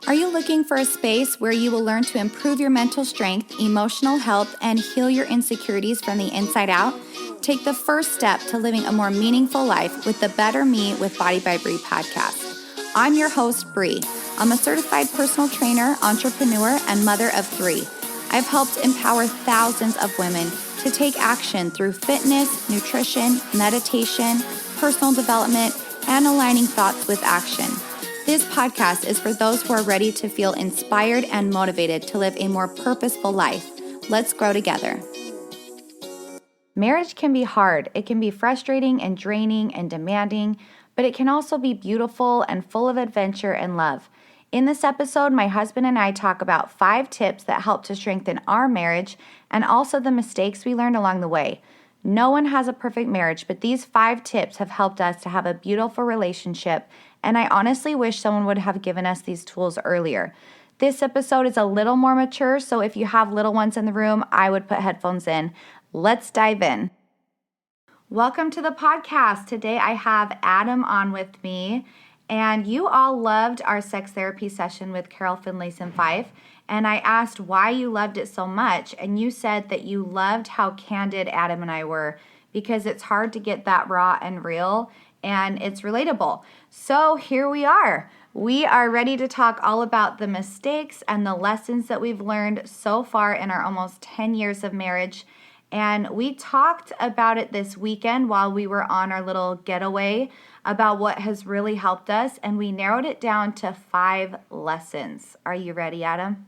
Are you looking for a space where you will learn to improve your mental strength, emotional health, and heal your insecurities from the inside out? Take the first step to living a more meaningful life with the Better Me with Body by Bree podcast. I'm your host, Bree. I'm a certified personal trainer, entrepreneur, and mother of 3. I've helped empower thousands of women to take action through fitness, nutrition, meditation, personal development, and aligning thoughts with action. This podcast is for those who are ready to feel inspired and motivated to live a more purposeful life. Let's grow together. Marriage can be hard. It can be frustrating and draining and demanding, but it can also be beautiful and full of adventure and love. In this episode, my husband and I talk about 5 tips that help to strengthen our marriage and also the mistakes we learned along the way. No one has a perfect marriage, but these 5 tips have helped us to have a beautiful relationship, and I honestly wish someone would have given us these tools earlier. This episode is a little more mature, so if you have little ones in the room, I would put headphones in. Let's dive in. Welcome to the podcast. Today I have Adam on with me, and you all loved our sex therapy session with Carol Finlayson Fife, and I asked why you loved it so much, and you said that you loved how candid Adam and I were because it's hard to get that raw and real, and it's relatable. So here we are. We are ready to talk all about the mistakes and the lessons that we've learned so far in our almost 10 years of marriage. And we talked about it this weekend while we were on our little getaway about what has really helped us, and we narrowed it down to 5 lessons. Are you ready, Adam?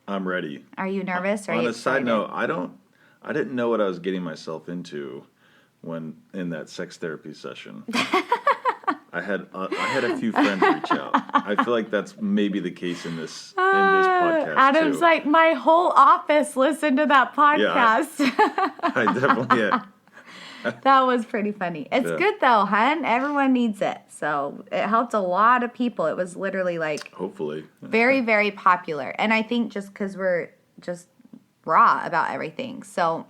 I'm ready. Are you nervous? Or on are you a side excited? note, I didn't know what I was getting myself into when in that sex therapy session. I had a few friends reach out. I feel like that's maybe the case in this podcast Adam's too. like, my whole office listened to that podcast. Yeah, I definitely had. That was pretty funny. It's Yeah. good though, hun. Everyone needs it. So it helped a lot of people. It was literally like Hopefully. very, very popular. And I think just because we're just raw about everything. So,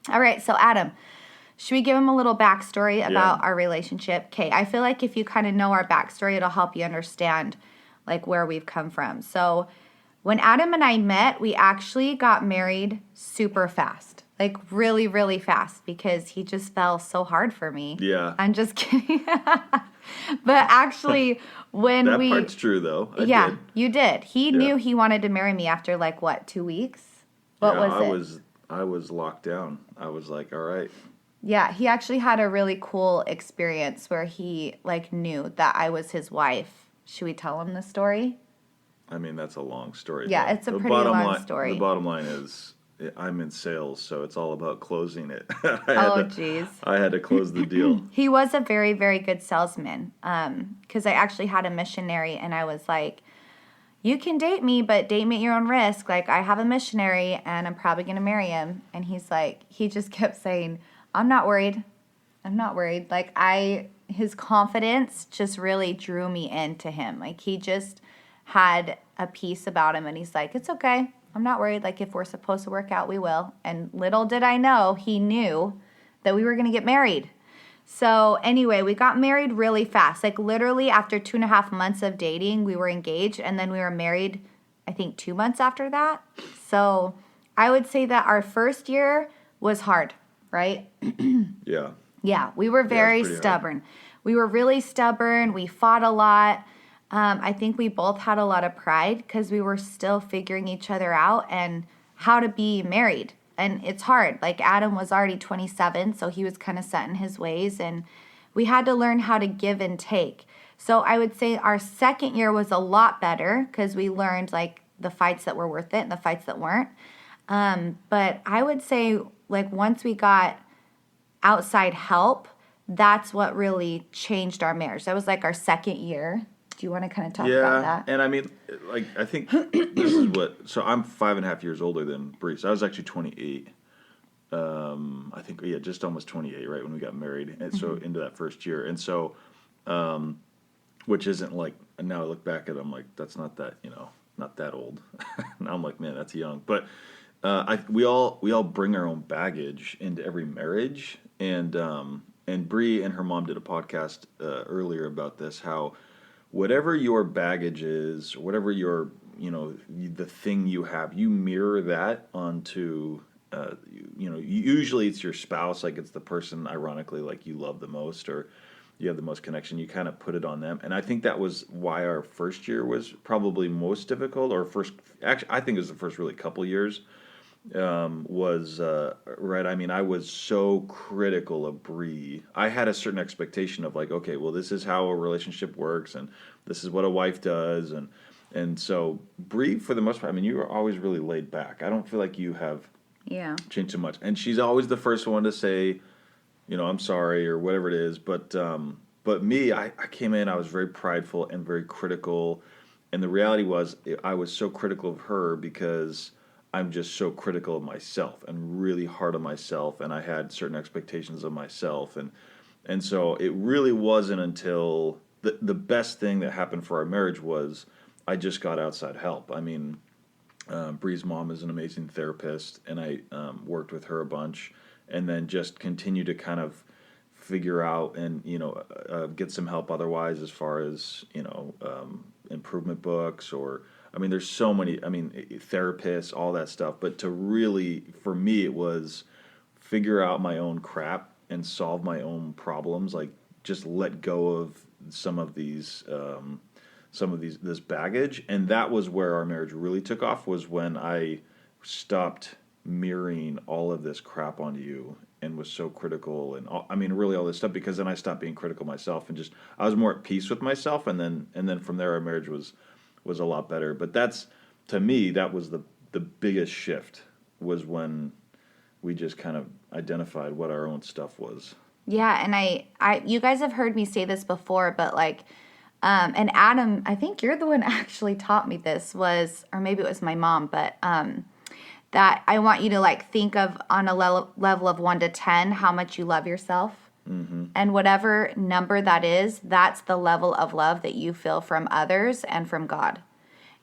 all right. So Adam, should we give him a little backstory about our relationship? Okay. I feel like if you kind of know our backstory, it'll help you understand like where we've come from. So when Adam and I met, we actually got married super fast. Like really, really fast because he just fell so hard for me. Yeah. I'm just kidding. But actually, when That part's true though. I did. You did. He knew he wanted to marry me after like what, 2 weeks? What was it? I was locked down. I was like, all right. Yeah, he actually had a really cool experience where he like knew that I was his wife. Should we tell him the story? I mean, that's a long story. Yeah, though. it's a pretty long story. The bottom line is I'm in sales, so it's all about closing it. Jeez. I had to close the deal. He was a very, very good salesman because I actually had a missionary, and I was like, you can date me, but date me at your own risk. Like, I have a missionary, and I'm probably going to marry him. And he's like, he just kept saying, I'm not worried. I'm not worried. Like, his confidence just really drew me into him. Like, he just had a peace about him, and he's like, it's okay. I'm not worried. Like, if we're supposed to work out, we will. And little did I know, he knew that we were going to get married. So anyway, we got married really fast. Like, literally after 2.5 months of dating, we were engaged, and then we were married, I think, 2 months after that. So I would say that our first year was hard, right? Yeah. Yeah, we were very stubborn. We were really stubborn. We fought a lot. I think we both had a lot of pride because we were still figuring each other out and how to be married. And it's hard. Like, Adam was already 27, so he was kind of set in his ways. And we had to learn how to give and take. So I would say our second year was a lot better because we learned, like, the fights that were worth it and the fights that weren't. But I would say, like, once we got outside help, that's what really changed our marriage. That was like our second year. Do you want to kind of talk about that? Yeah, and I mean, like, I think this is what, so I'm 5.5 years older than Bree. So I was actually 28. I think, just almost 28, right, when we got married. And so into that first year. And so, which isn't like, now I look back at it, I'm like, that's not that, not that old. Now I'm like, man, that's young. But we all bring our own baggage into every marriage. And Bree and her mom did a podcast earlier about this, how whatever your baggage is, whatever your, the thing you have, you mirror that onto, usually it's your spouse, like it's the person, ironically, like you love the most or you have the most connection, you kind of put it on them. And I think that was why our first year was probably most difficult, or actually, I think it was the first really couple years, was right. I mean, I was so critical of Bree. I had a certain expectation of like, okay, well, this is how a relationship works, and this is what a wife does, and so Bree, for the most part, I mean, you were always really laid back. I don't feel like you have changed too much, and she's always the first one to say, I'm sorry or whatever it is. But me, I came in, I was very prideful and very critical, and the reality was I was so critical of her because I'm just so critical of myself and really hard on myself, and I had certain expectations of myself, and so it really wasn't until the best thing that happened for our marriage was I just got outside help. I mean, Bree's mom is an amazing therapist, and I worked with her a bunch, and then just continue to kind of figure out and get some help otherwise as far as improvement books, or I mean there's so many, I mean, therapists, all that stuff, but to really, for me, it was figure out my own crap and solve my own problems, like just let go of some of these this baggage. And that was where our marriage really took off, was when I stopped mirroring all of this crap onto you and was so critical and I mean really all this stuff, because then I stopped being critical myself and just I was more at peace with myself, and then from there our marriage was a lot better. But that's, to me, that was the biggest shift, was when we just kind of identified what our own stuff was. Yeah, and I you guys have heard me say this before, but like and Adam, I think you're the one actually taught me this, was, or maybe it was my mom, but that I want you to like think of on a level of 1 to 10 how much you love yourself. Mm-hmm. And whatever number that is, that's the level of love that you feel from others and from God.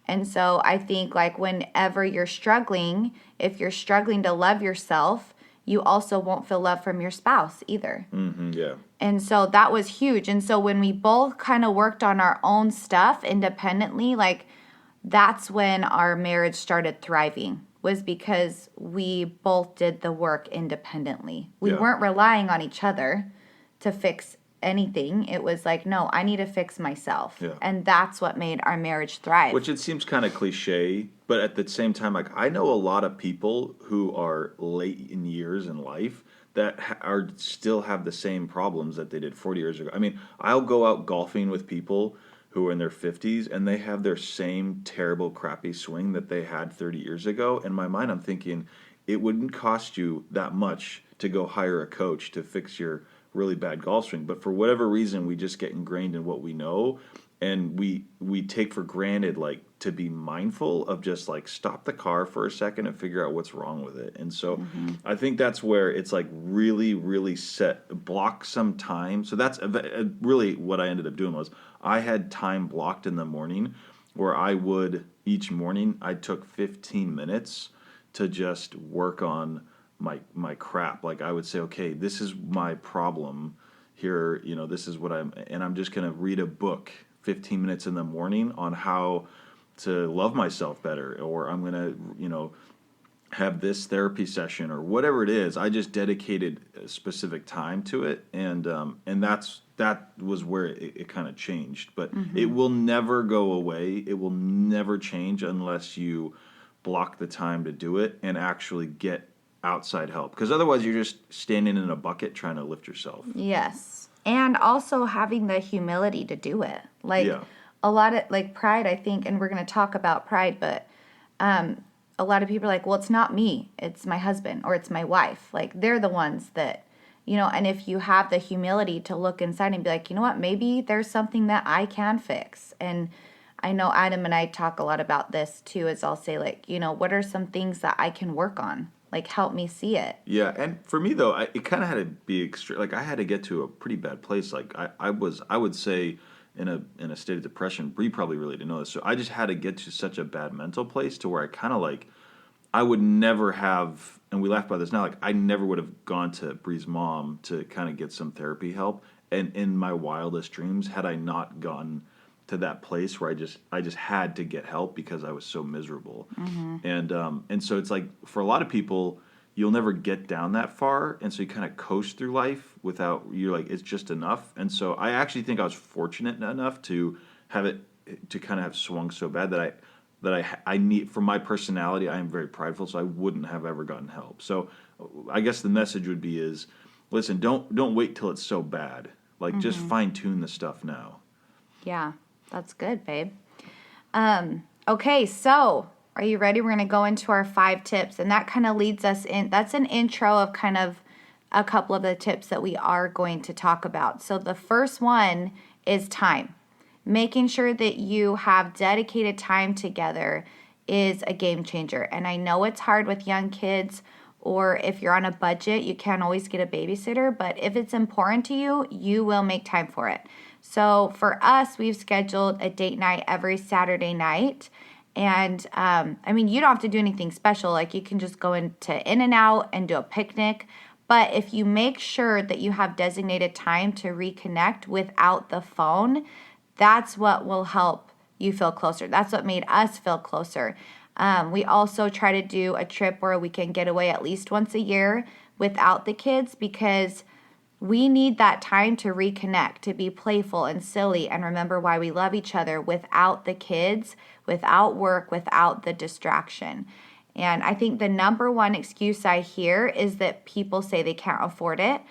And so I think like whenever you're struggling, if you're struggling to love yourself, you also won't feel love from your spouse either. Mm-hmm, yeah. And so that was huge. And so when we both kind of worked on our own stuff independently, like that's when our marriage started thriving, was because we both did the work independently. We weren't relying on each other to fix anything. It was like, no, I need to fix myself. Yeah. And that's what made our marriage thrive. Which it seems kind of cliche, but at the same time, like I know a lot of people who are late in years in life that are still have the same problems that they did 40 years ago. I mean, I'll go out golfing with people who are in their 50s, and they have their same terrible, crappy swing that they had 30 years ago. In my mind, I'm thinking, it wouldn't cost you that much to go hire a coach to fix your really bad golf swing. But for whatever reason, we just get ingrained in what we know, and we take for granted, like, to be mindful of just, like, stop the car for a second and figure out what's wrong with it. And so I think that's where it's, like, really, really block some time. So that's really what I ended up doing was I had time blocked in the morning where each morning I took 15 minutes to just work on my crap. Like I would say, okay, this is my problem here, this is what I'm just going to read a book 15 minutes in the morning on how to love myself better, or I'm going to, have this therapy session or whatever it is. I just dedicated a specific time to it, and that was where it kind of changed. But it will never go away. It will never change unless you block the time to do it and actually get outside help. Because otherwise you're just standing in a bucket trying to lift yourself. Yes. And also having the humility to do it. Like a lot of like pride, I think, and we're going to talk about pride, but a lot of people are like, well, it's not me, it's my husband or it's my wife. Like they're the ones that, and if you have the humility to look inside and be like, you know what, maybe there's something that I can fix. And I know Adam and I talk a lot about this too, as I'll say like, what are some things that I can work on? Like help me see it. Yeah, and for me though, it kind of had to be extreme. Like I had to get to a pretty bad place. Like I would say in a state of depression. Bree probably really didn't know this. So I just had to get to such a bad mental place to where I kind of like, I would never have, and we laugh about this now, like I never would have gone to Bree's mom to kind of get some therapy help. And in my wildest dreams, had I not gone to that place where I just had to get help because I was so miserable. And so it's like for a lot of people, you'll never get down that far, and so you kind of coast through life without, you're like, it's just enough. And so I actually think I was fortunate enough to have it, to kind of have swung so bad that I need, for my personality, I am very prideful, so I wouldn't have ever gotten help. So I guess the message would be is, listen, don't wait till it's so bad. Like, just fine tune the stuff now. Yeah, that's good, babe. Okay, so are you ready? We're going to go into our 5 tips, and that kind of leads us in. That's an intro of kind of a couple of the tips that we are going to talk about. So the first one is time. Making sure that you have dedicated time together is a game changer. And I know it's hard with young kids, or if you're on a budget, you can't always get a babysitter, but if it's important to you, you will make time for it. So for us, we've scheduled a date night every Saturday night. And I mean, you don't have to do anything special. Like, you can just go into In-N-Out and do a picnic. But if you make sure that you have designated time to reconnect without the phone, that's what will help you feel closer. That's what made us feel closer. We also try to do a trip where we can get away at least once a year without the kids, because we need that time to reconnect, to be playful and silly and remember why we love each other without the kids, without work, without the distraction. And I think the number one excuse I hear is that people say they can't afford it.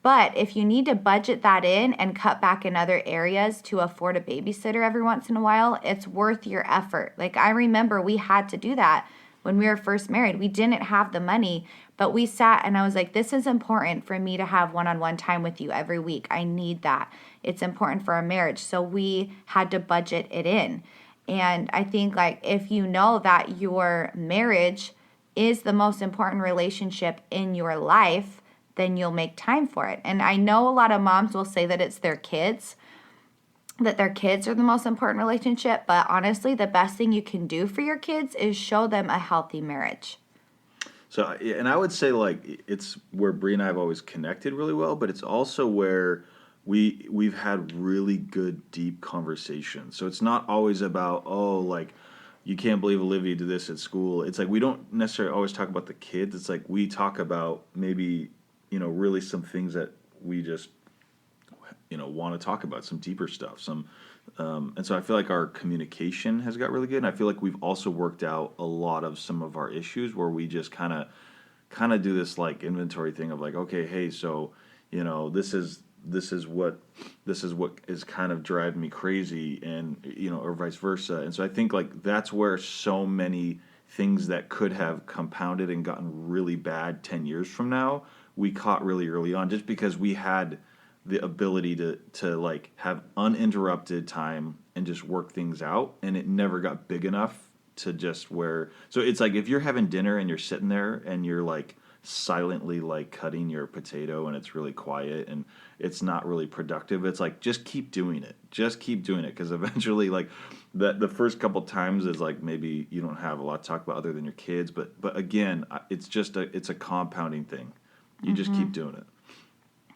But if you need to budget that in and cut back in other areas to afford a babysitter every once in a while, it's worth your effort. Like, I remember we had to do that when we were first married. We didn't have the money, but we sat and I was like, this is important for me to have one-on-one time with you every week. I need that. It's important for our marriage. So we had to budget it in. And I think, like, if you know that your marriage is the most important relationship in your life, then you'll make time for it. And I know a lot of moms will say that it's their kids, that their kids are the most important relationship. But honestly, the best thing you can do for your kids is show them a healthy marriage. So, and I would say, like, it's where Bree and I have always connected really well, but it's also where we've had really good, deep conversations. So it's not always about, oh, like, you can't believe Olivia did this at school. It's like we don't necessarily always talk about the kids. It's like we talk about maybe, really some things that we just, want to talk about, some deeper stuff. And so I feel like our communication has got really good. And I feel like we've also worked out a lot of some of our issues where we just kind of do this like inventory thing of like, okay, hey, so, this is what is kind of driving me crazy, and, or vice versa. And so I think like that's where so many things that could have compounded and gotten really bad 10 years from now, we caught really early on, just because we had the ability to like have uninterrupted time and just work things out, and it never got big enough to just where, so it's like if you're having dinner and you're sitting there and you're like silently like cutting your potato and it's really quiet and it's not really productive, it's like just keep doing it, because eventually like the first couple times is like maybe you don't have a lot to talk about other than your kids, but again, it's just it's a compounding thing. You just keep doing it.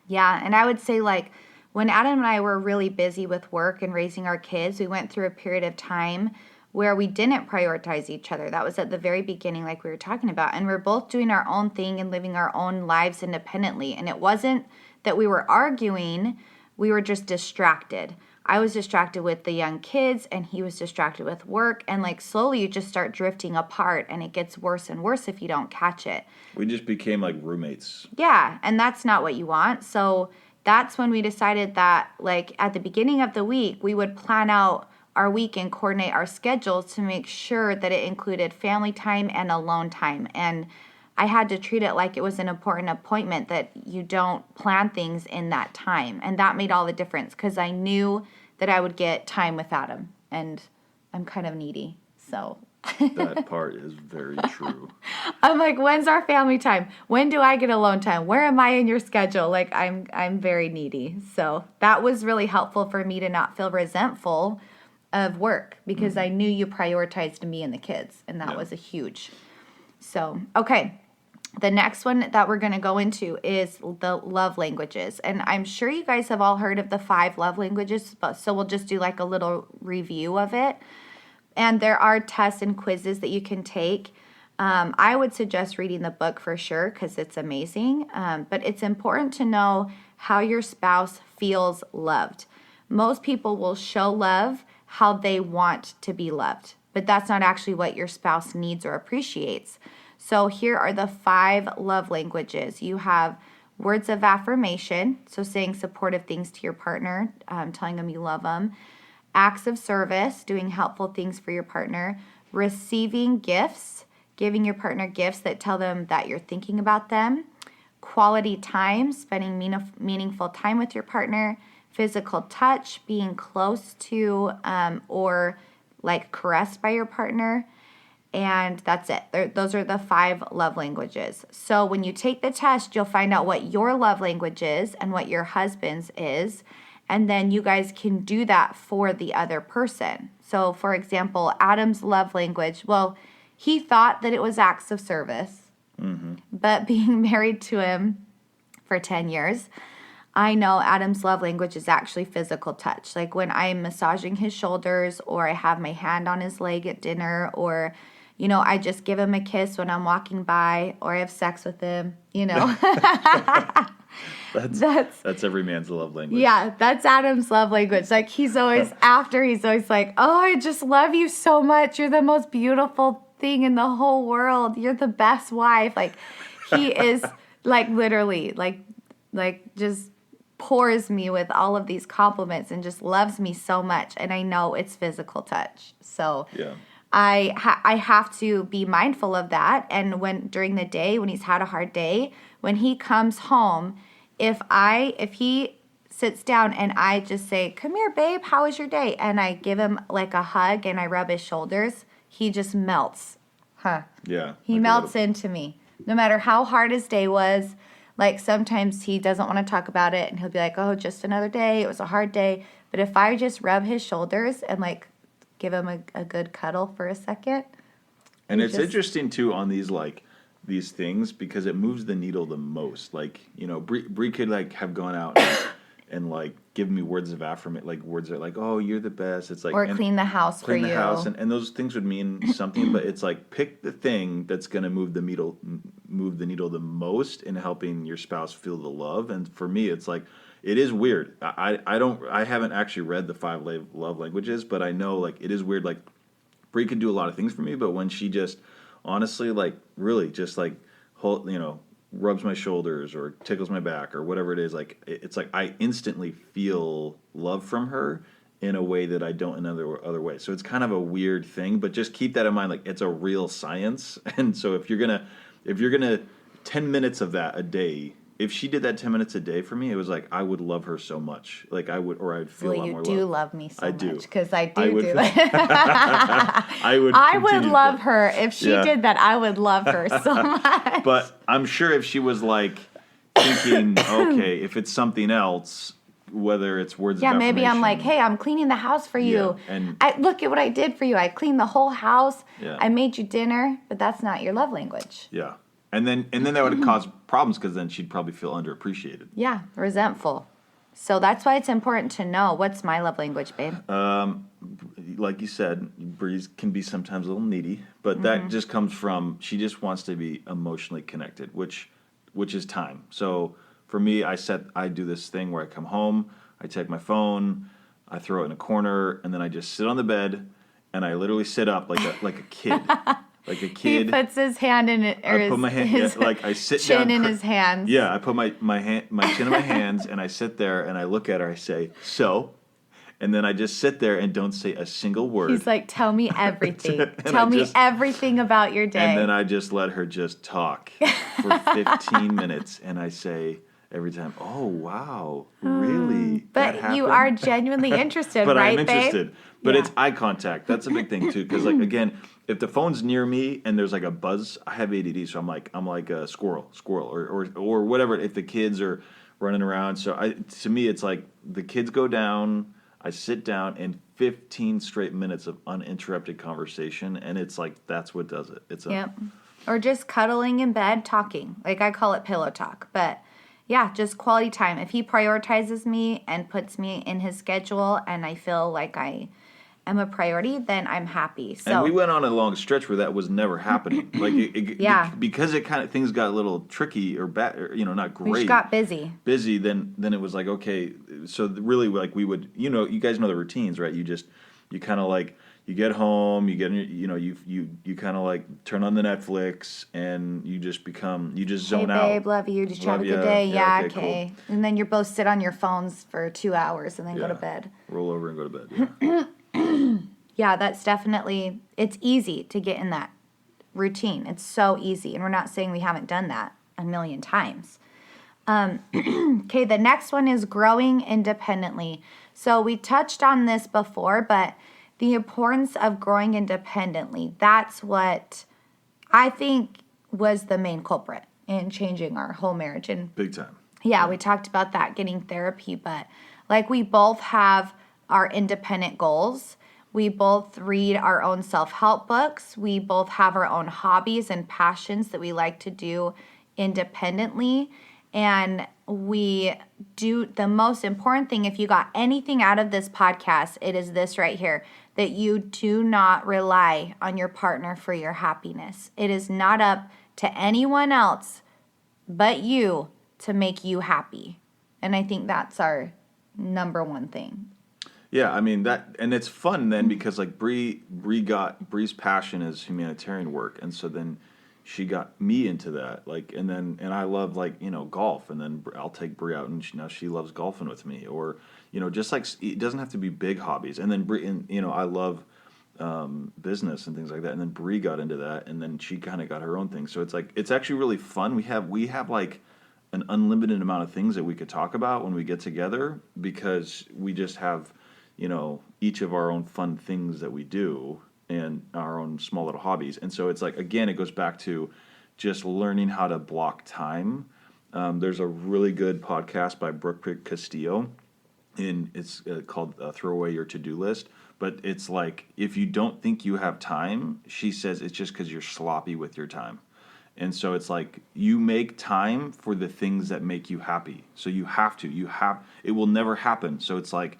Yeah, and I would say, like, when Adam and I were really busy with work and raising our kids, we went through a period of time where we didn't prioritize each other. That was at the very beginning, like we were talking about. And we're both doing our own thing and living our own lives independently. And it wasn't that we were arguing, we were just distracted. I was distracted with the young kids and he was distracted with work. And like slowly you just start drifting apart, and it gets worse and worse if you don't catch it. We just became like roommates. Yeah, and that's not what you want. So that's when we decided that, like, at the beginning of the week, we would plan out our week and coordinate our schedules to make sure that it included family time and alone time. And I had to treat it like it was an important appointment, that you don't plan things in that time. And that made all the difference, because I knew that I would get time with Adam. And I'm kind of needy, so... That part is very true. I'm like, when's our family time? When do I get alone time? Where am I in your schedule? Like, I'm very needy. So that was really helpful for me to not feel resentful of work, because I knew you prioritized me and the kids, and that was a huge. So, okay. The next one that we're going to go into is the love languages. And I'm sure you guys have all heard of the 5 love languages, but so we'll just do like a little review of it. And there are tests and quizzes that you can take. I would suggest reading the book for sure because it's amazing. But it's important to know how your spouse feels loved. Most people will show love how they want to be loved, but that's not actually what your spouse needs or appreciates. So here are the 5 love languages. You have words of affirmation, so saying supportive things to your partner, telling them you love them. Acts of service, doing helpful things for your partner. Receiving gifts, giving your partner gifts that tell them that you're thinking about them. Quality time, spending meaningful time with your partner. Physical touch, being close to or like caressed by your partner. And that's it. Those are the 5 love languages. So when you take the test, you'll find out what your love language is and what your husband's is. And then you guys can do that for the other person. So, for example, Adam's love language, well, he thought that it was acts of service. Mm-hmm. But being married to him for 10 years, I know Adam's love language is actually physical touch. Like when I'm massaging his shoulders or I have my hand on his leg at dinner or, I just give him a kiss when I'm walking by or I have sex with him, That's every man's love language. Yeah, that's Adam's love language. Like he's always like, oh, I just love you so much. You're the most beautiful thing in the whole world. You're the best wife. Like he is like literally like just pours me with all of these compliments and just loves me so much. And I know it's physical touch. So yeah. I have to be mindful of that. And when during the day, when he's had a hard day, when he comes home, if he sits down and I just say, come here, babe, how was your day? And I give him like a hug and I rub his shoulders, he just melts. Yeah. He melts into me. No matter how hard his day was, like sometimes he doesn't want to talk about it and he'll be like, oh, just another day. It was a hard day. But if I just rub his shoulders and like give him a good cuddle for a second. And it's interesting too on these things because it moves the needle the most. Like, Bree could like have gone out and like give me words of affirmation, like words that like, oh, you're the best. It's like or clean the house for you. Clean the house, and those things would mean something, but it's like pick the thing that's going to move the needle the most in helping your spouse feel the love. And for me, it's like it is weird. I haven't actually read the 5 love languages, but I know like it is weird. Like Bree could do a lot of things for me, but when she just honestly like really just like rubs my shoulders or tickles my back or whatever it is, like it's like I instantly feel love from her in a way that I don't in other ways. So it's kind of a weird thing, but just keep that in mind. Like it's a real science. And so if you're gonna 10 minutes of that a day, if she did that 10 minutes a day for me, it was like I would love her so much. Like I would, or I'd feel a lot more love. You do love me so much because I do that. I would love her if she did that. I would love her so much. But I'm sure if she was like thinking, okay, if it's something else, whether it's words of affirmation. Maybe I'm like, hey, I'm cleaning the house for you. Yeah, and look at what I did for you. I cleaned the whole house. Yeah. I made you dinner, but that's not your love language. Yeah. And then that would cause problems because then she'd probably feel underappreciated. Yeah, resentful. So that's why it's important to know what's my love language, babe. Like you said, Breeze can be sometimes a little needy, but that just comes from she just wants to be emotionally connected, which is time. So for me, I do this thing where I come home, I take my phone, I throw it in a corner, and then I just sit on the bed and I literally sit up like a kid. Like a kid. He puts his hand in it, or I put my hand, I sit chin down. in his hands. Yeah, I put my chin in my hands, and I sit there, and I look at her, I say, so? And then I just sit there and don't say a single word. He's like, tell me everything. Tell me everything about your day. And then I just let her just talk for 15 minutes, and I say every time, oh, wow, really? But you are genuinely interested, but right, I'm interested. Babe? But it's eye contact. That's a big thing, too, because, like, again, if the phone's near me and there's like a buzz, I have ADD, so I'm like a squirrel, or whatever. If the kids are running around, so to me it's like the kids go down, I sit down, and 15 straight minutes of uninterrupted conversation, and it's like that's what does it. Or just cuddling in bed, talking. Like, I call it pillow talk. But, yeah, just quality time. If he prioritizes me and puts me in his schedule and I feel like I am a priority, then I'm happy. So, and we went on a long stretch where that was never happening. Like, yeah. because it kind of, things got a little tricky or bad, or, not great. We just got busy. Then it was like, okay, so really, like, we would, you guys know the routines, right? You kind of like, you get home, you get, you kind of like turn on the Netflix, and you just zone out. Hey, babe, love you. Did you have a good day? Yeah, okay. Cool. And then you're both sit on your phones for 2 hours and then go to bed. Roll over and go to bed, yeah. Yeah, that's definitely, it's easy to get in that routine. It's so easy. And we're not saying we haven't done that a million times. Okay, the next one is growing independently. So we touched on this before, but the importance of growing independently, that's what I think was the main culprit in changing our whole marriage. And big time. Yeah, we talked about that, getting therapy, but like we both have our independent goals. We both read our own self-help books. We both have our own hobbies and passions that we like to do independently. And we do the most important thing, if you got anything out of this podcast, it is this right here, that you do not rely on your partner for your happiness. It is not up to anyone else but you to make you happy. And I think that's our number one thing. Yeah, I mean that, and it's fun then because like Bree's passion is humanitarian work, and so then she got me into that, like, and I love, like, golf, and then I'll take Bree out, and now she loves golfing with me, or just like, it doesn't have to be big hobbies, and then Bree, and I love business and things like that, and then Bree got into that, and then she kind of got her own thing, so it's like, it's actually really fun. We have like an unlimited amount of things that we could talk about when we get together, because we just have each of our own fun things that we do and our own small little hobbies. And so it's like, again, it goes back to just learning how to block time. There's a really good podcast by Brooke Castillo, and it's called Throw Away Your To-Do List. But it's like, if you don't think you have time, she says it's just because you're sloppy with your time. And so it's like, you make time for the things that make you happy. So you have to. It will never happen. So it's like,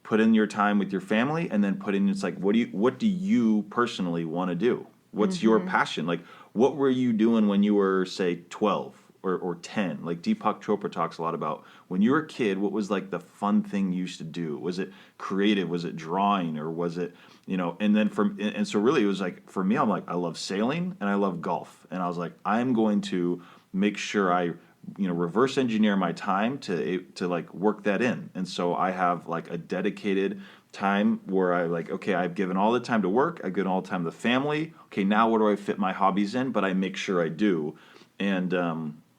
put in your time with your family, and then put in, it's like, what do you personally want to do? What's your passion? Like, what were you doing when you were, say, 12 or 10? Like, Deepak Chopra talks a lot about when you were a kid, what was like the fun thing you used to do? Was it creative? Was it drawing? Or was it, and then and so really it was like, for me, I'm like, I love sailing and I love golf. And I was like, I'm going to make sure I reverse engineer my time to like work that in. And so I have like a dedicated time where I like, okay, I've given all the time to work, I've given all the time to the family. Okay, now what do I fit my hobbies in? But I make sure I do. And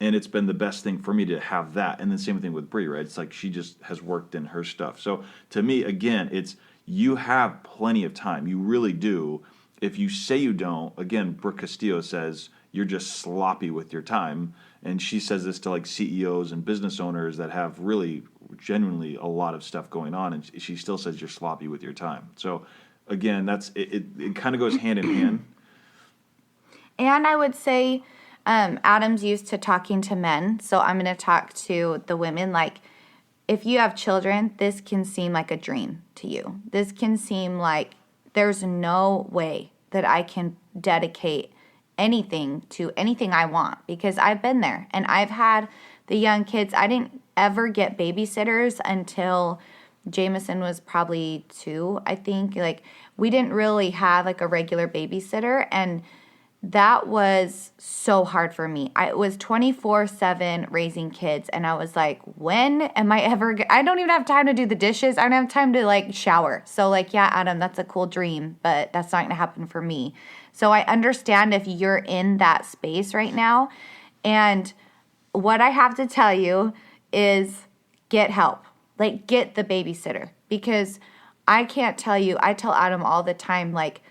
it's been the best thing for me to have that. And the same thing with Bree, right? It's like, she just has worked in her stuff. So to me, again, it's, you have plenty of time. You really do. If you say you don't, again, Brooke Castillo says you're just sloppy with your time. And she says this to like CEOs and business owners that have really genuinely a lot of stuff going on, and she still says you're sloppy with your time. So again, that's it kind of goes hand in hand. And I would say Adam's used to talking to men, so I'm going to talk to the women. Like, if you have children, this can seem like a dream to you. This can seem like there's no way that I can dedicate anything to anything I want, because I've been there and I've had the young kids. I didn't ever get babysitters until Jameson was probably 2, I think. Like, we didn't really have like a regular babysitter, and that was so hard for me. It was 24/7 raising kids, and I was like, when am I ever I don't even have time to do the dishes. I don't have time to like shower. So like, yeah, Adam, that's a cool dream, but that's not going to happen for me. So I understand if you're in that space right now. And what I have to tell you is get help. Like, get the babysitter, because I can't tell you, I tell Adam all the time, like,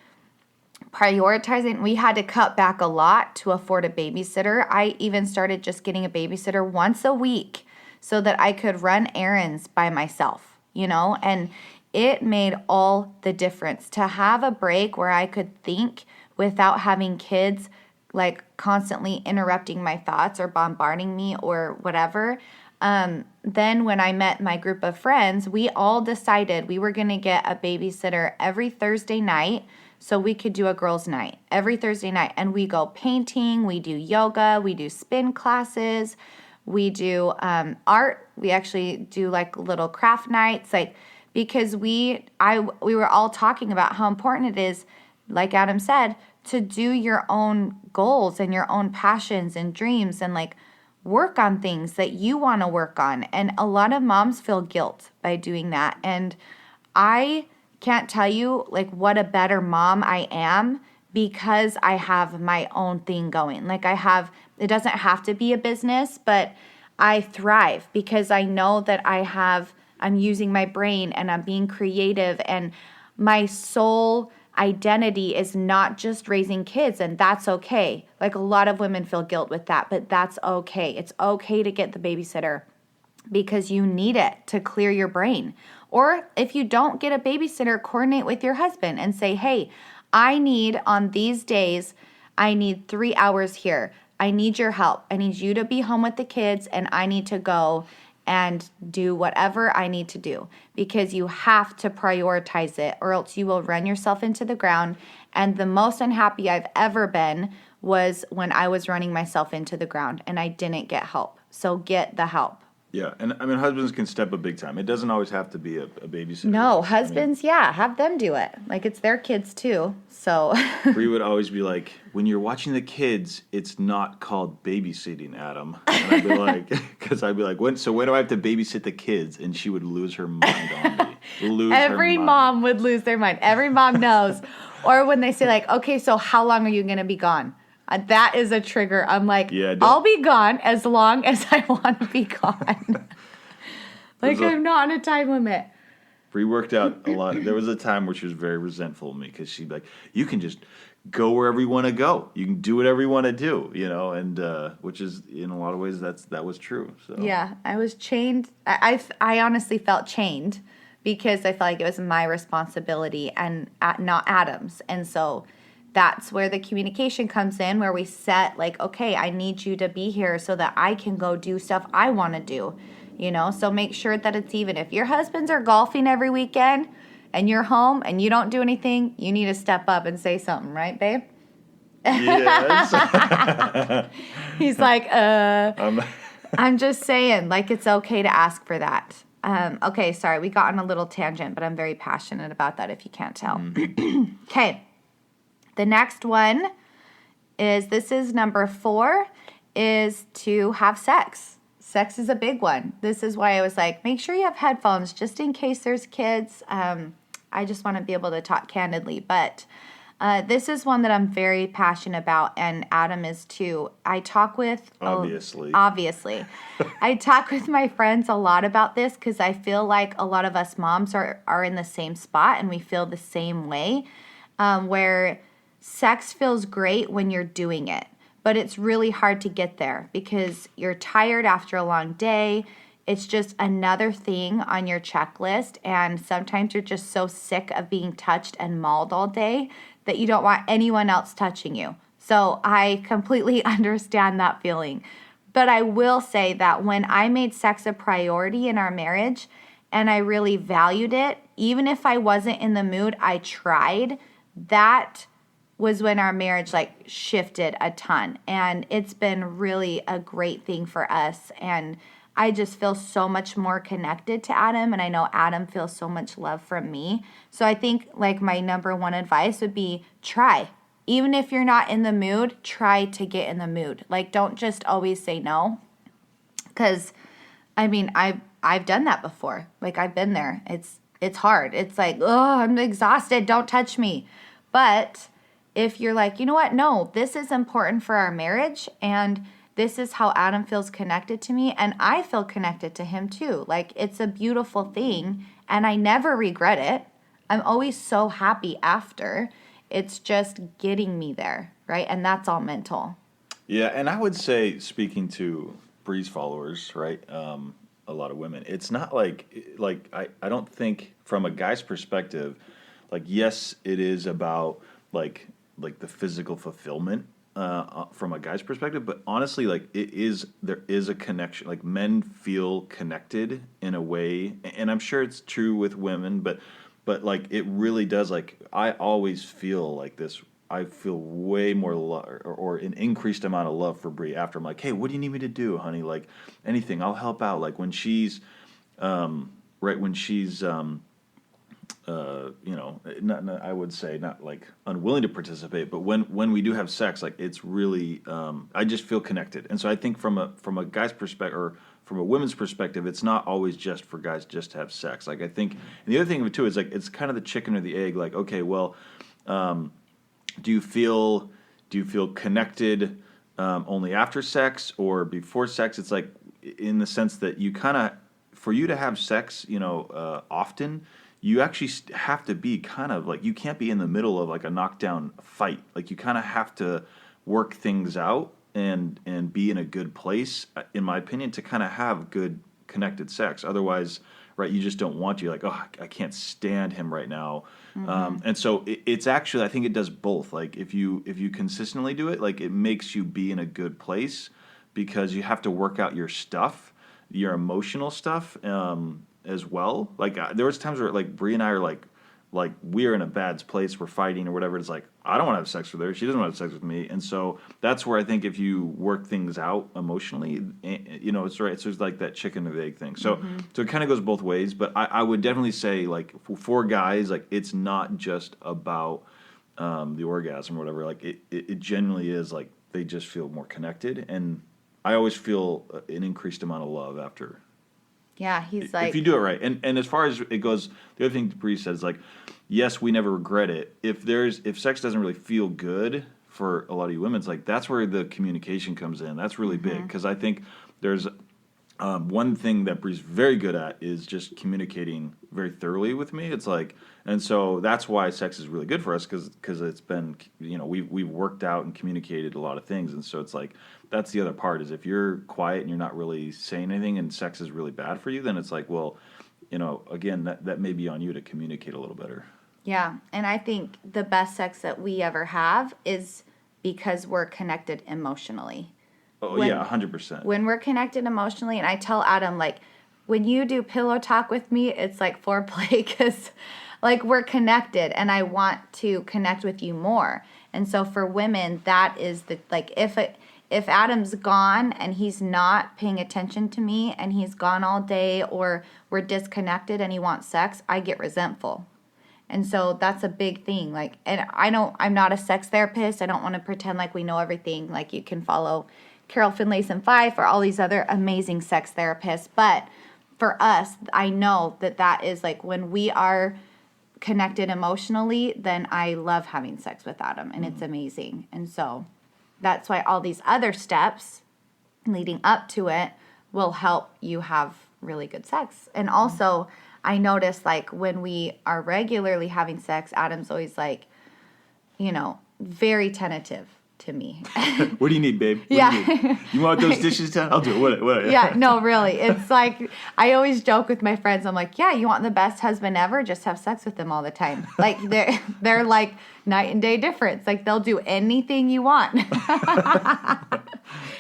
prioritizing, we had to cut back a lot to afford a babysitter. I even started just getting a babysitter once a week so that I could run errands by myself, and it made all the difference to have a break where I could think without having kids like constantly interrupting my thoughts or bombarding me or whatever. Then when I met my group of friends, we all decided we were going to get a babysitter every Thursday night so we could do a girls' night every Thursday night. And we go painting, we do yoga, we do spin classes, we do art. We actually do like little craft nights, like because we were all talking about how important it is, like Adam said, to do your own goals and your own passions and dreams and like work on things that you want to work on. And a lot of moms feel guilt by doing that. And I can't tell you like what a better mom I am because I have my own thing going. Like it doesn't have to be a business, but I thrive because I know that I'm using my brain and I'm being creative, and my sole identity is not just raising kids, and that's okay. Like a lot of women feel guilt with that, but that's okay. It's okay to get the babysitter because you need it to clear your brain. Or if you don't get a babysitter, coordinate with your husband and say, hey, on these days, I need 3 hours here. I need your help. I need you to be home with the kids, and I need to go and do whatever I need to do, because you have to prioritize it or else you will run yourself into the ground. And the most unhappy I've ever been was when I was running myself into the ground and I didn't get help. So get the help. Yeah, and I mean, husbands can step up big time. It doesn't always have to be a babysitter. No, husbands, have them do it. Like, it's their kids too, so. Bree would always be like, when you're watching the kids, it's not called babysitting, Adam. And I'd be like, because I'd be like, when do I have to babysit the kids? And she would lose her mind on me. Every mom would lose their mind. Every mom knows. Or when they say like, okay, so how long are you going to be gone? That is a trigger. I'm like, I'll be gone as long as I want to be gone. I'm not on a time limit. Bree worked out a lot. There was a time where she was very resentful of me because she'd be like, you can just go wherever you want to go. You can do whatever you want to do, and which is, in a lot of ways, that was true. So yeah, I was chained. I honestly felt chained because I felt like it was my responsibility and not Adam's. And so that's where the communication comes in, where we set like, okay, I need you to be here so that I can go do stuff I want to do, So make sure that it's even. If your husbands are golfing every weekend and you're home and you don't do anything, you need to step up and say something, right, babe? Yes. He's like, I'm just saying, like, it's okay to ask for that. Okay, sorry, we got on a little tangent, but I'm very passionate about that if you can't tell. Okay. The next one this is number 4, is to have sex. Sex is a big one. This is why I was like, make sure you have headphones just in case there's kids. I just want to be able to talk candidly. But this is one that I'm very passionate about, and Adam is too. I talk with... Obviously. I talk with my friends a lot about this because I feel like a lot of us moms are in the same spot and we feel the same way, where sex feels great when you're doing it, but it's really hard to get there because you're tired after a long day. It's just another thing on your checklist, and sometimes you're just so sick of being touched and mauled all day that you don't want anyone else touching you. So I completely understand that feeling. But I will say that when I made sex a priority in our marriage and I really valued it, even if I wasn't in the mood, I tried. That was when our marriage shifted a ton, and it's been really a great thing for us. And I just feel so much more connected to Adam, and I know Adam feels so much love from me. So I think my number one advice would be try. Even if you're not in the mood, try to get in the mood. Don't just always say no, because I've done that before. I've been there. It's hard. It's oh, I'm exhausted. Don't touch me. But if you're you know what? No, this is important for our marriage, and this is how Adam feels connected to me, and I feel connected to him too. It's a beautiful thing, and I never regret it. I'm always so happy after. It's just getting me there, right? And that's all mental. Yeah, and I would say, speaking to Bree's followers, right, a lot of women, it's not I don't think from a guy's perspective, yes, it is about the physical fulfillment from a guy's perspective, but honestly, like there is a connection. Like men feel connected in a way, and I'm sure it's true with women, but like it really does. Like I always feel like this. I feel way more love or an increased amount of love for Bree after I'm like, hey, what do you need me to do, honey? Like anything, I'll help out. Like when she's right when she's not I would say not like unwilling to participate, but when we do have sex, like it's really I just feel connected. And so I think from a guy's perspective or from a women's perspective, it's not always just for guys just to have sex. Like I think, and the other thing of it too is like it's kind of the chicken or the egg. Like okay, well, do you feel connected only after sex or before sex? It's like in the sense that you kind of for you to have sex, often you actually have to be kind of like you can't be in the middle of like a knockdown fight. Like you kind of have to work things out and be in a good place, in my opinion, to kind of have good connected sex. Otherwise, right, you just don't want to. You're like, oh, I can't stand him right now. And so it's actually, I think it does both. Like if you consistently do it, like it makes you be in a good place because you have to work out your stuff, your emotional stuff. As well. Like there was times where like Bree and I are like we're in a bad place, we're fighting or whatever. It's like I don't want to have sex with her, she doesn't want to have sex with me, and so that's where I think if you work things out emotionally, it's right. So it's like that chicken or the egg thing. So so it kind of goes both ways. But I would definitely say like for guys, like it's not just about the orgasm or whatever. Like it genuinely is like they just feel more connected, and I always feel an increased amount of love after. Yeah, he's like... If you do it right. And as far as it goes, the other thing Bree says, like, yes, we never regret it. If sex doesn't really feel good for a lot of you women, it's like that's where the communication comes in. That's really big because I think there's one thing that Bree's very good at is just communicating very thoroughly with me. It's like, and so that's why sex is really good for us because it's been, we've worked out and communicated a lot of things. And so it's like, that's the other part is if you're quiet and you're not really saying anything and sex is really bad for you, then it's like, well, again, that may be on you to communicate a little better. Yeah. And I think the best sex that we ever have is because we're connected emotionally. Oh, yeah, 100%. When we're connected emotionally, and I tell Adam, like, when you do pillow talk with me, it's like foreplay because, like, we're connected, and I want to connect with you more. And so for women, that is the, like, if Adam's gone and he's not paying attention to me and he's gone all day or we're disconnected and he wants sex, I get resentful. And so that's a big thing. Like, and I'm not a sex therapist. I don't want to pretend like we know everything. Like, you can follow Carol Finlayson Fife or all these other amazing sex therapists. But for us, I know that is like when we are connected emotionally, then I love having sex with Adam and it's amazing. And so that's why all these other steps leading up to it will help you have really good sex. And also, I notice like when we are regularly having sex, Adam's always like, very tentative to me. What do you need, babe? What yeah. do you need? You want those dishes done? I'll do it. What? Yeah, no, really. It's like, I always joke with my friends. I'm like, yeah, you want the best husband ever? Just have sex with him all the time. Like, they're like night and day difference. Like, they'll do anything you want.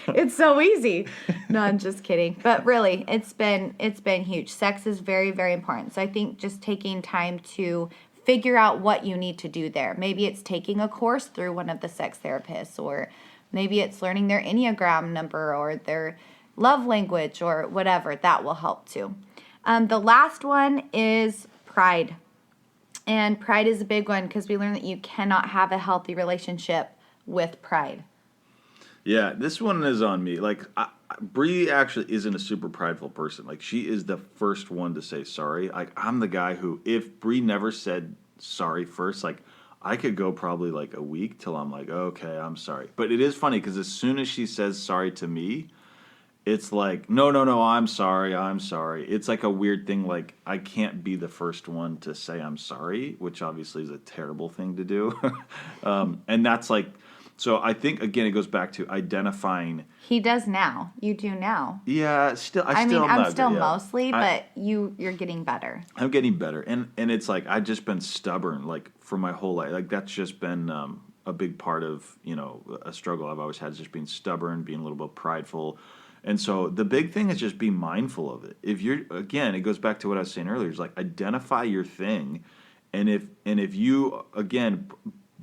It's so easy. No, I'm just kidding. But really, it's been huge. Sex is very, very important. So I think just taking time to figure out what you need to do there. Maybe it's taking a course through one of the sex therapists, or maybe it's learning their Enneagram number or their love language or whatever. That will help too. The last one is pride. And pride is a big one because we learned that you cannot have a healthy relationship with pride. Yeah, this one is on me. Like, Bree actually isn't a super prideful person. Like, she is the first one to say sorry. Like, I'm the guy who, if Bree never said sorry first, like, I could go probably like a week till I'm like, okay, I'm sorry. But it is funny because as soon as she says sorry to me, it's like, no, I'm sorry. It's like a weird thing. Like, I can't be the first one to say I'm sorry, which obviously is a terrible thing to do. And that's like, so I think, again, it goes back to identifying. He does now. You do now. Yeah, I'm still mostly, but you're getting better. I'm getting better. And it's like, I've just been stubborn, like, for my whole life. Like, that's just been, a big part of, a struggle I've always had is just being stubborn, being a little bit prideful. And so the big thing is just be mindful of it. If you're, again, it goes back to what I was saying earlier, is like identify your thing. And if you, again,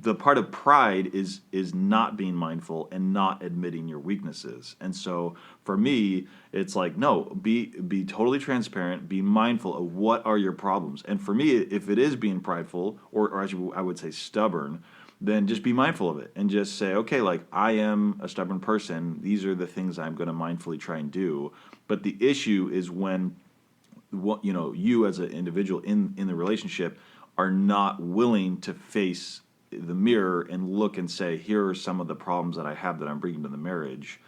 the part of pride is not being mindful and not admitting your weaknesses. And so for me, it's like, no, be totally transparent, be mindful of what are your problems. And for me, if it is being prideful, or actually I would say stubborn, then just be mindful of it and just say, okay, like I am a stubborn person. These are the things I'm going to mindfully try and do. But the issue is when you as an individual in the relationship are not willing to face the mirror and look and say, here are some of the problems that I have that I'm bringing to the marriage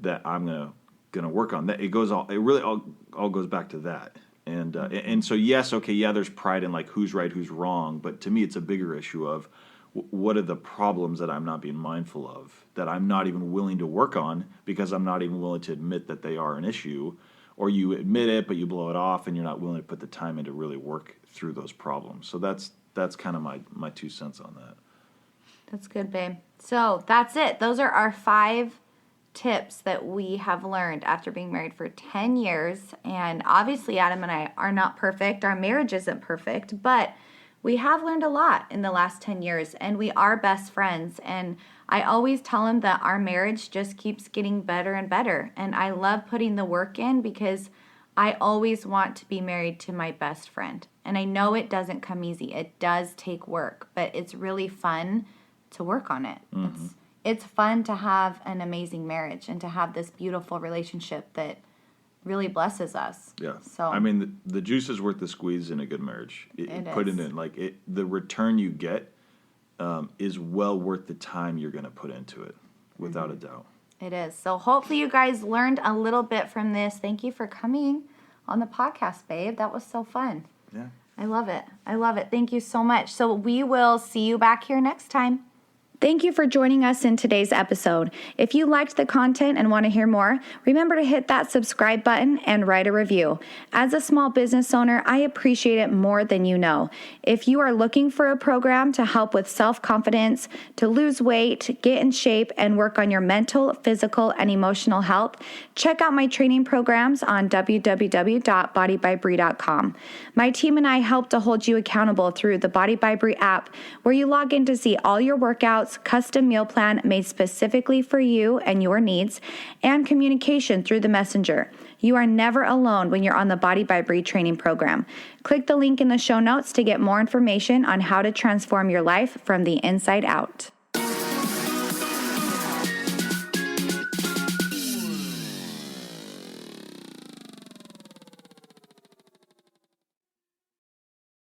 that I'm gonna work on. That it really all goes back to that. And so yes, okay, yeah, there's pride in like who's right, who's wrong, but to me it's a bigger issue of what are the problems that I'm not being mindful of, that I'm not even willing to work on because I'm not even willing to admit that they are an issue, or you admit it but you blow it off and you're not willing to put the time in to really work through those problems. So that's kind of my 2 cents on that. That's good, babe. So that's it. Those are our 5 tips that we have learned after being married for 10 years. And obviously, Adam and I are not perfect. Our marriage isn't perfect, but we have learned a lot in the last 10 years, and we are best friends. And I always tell him that our marriage just keeps getting better and better. And I love putting the work in because I always want to be married to my best friend. And I know it doesn't come easy. It does take work, but it's really fun to work on it. Mm-hmm. It's fun to have an amazing marriage and to have this beautiful relationship that really blesses us. Yeah. So I mean, the juice is worth the squeeze in a good marriage. Put it in like the return you get is well worth the time you're going to put into it, without a doubt. It is. So hopefully you guys learned a little bit from this. Thank you for coming on the podcast, babe. That was so fun. Yeah. I love it. I love it. Thank you so much. So we will see you back here next time. Thank you for joining us in today's episode. If you liked the content and want to hear more, remember to hit that subscribe button and write a review. As a small business owner, I appreciate it more than you know. If you are looking for a program to help with self-confidence, to lose weight, get in shape, and work on your mental, physical, and emotional health, check out my training programs on www.bodybybree.com. My team and I help to hold you accountable through the Body by Bree app, where you log in to see all your workouts, custom meal plan made specifically for you and your needs, and communication through the messenger. You are never alone when you're on the Body by Bree training program. Click the link in the show notes to get more information on how to transform your life from the inside out.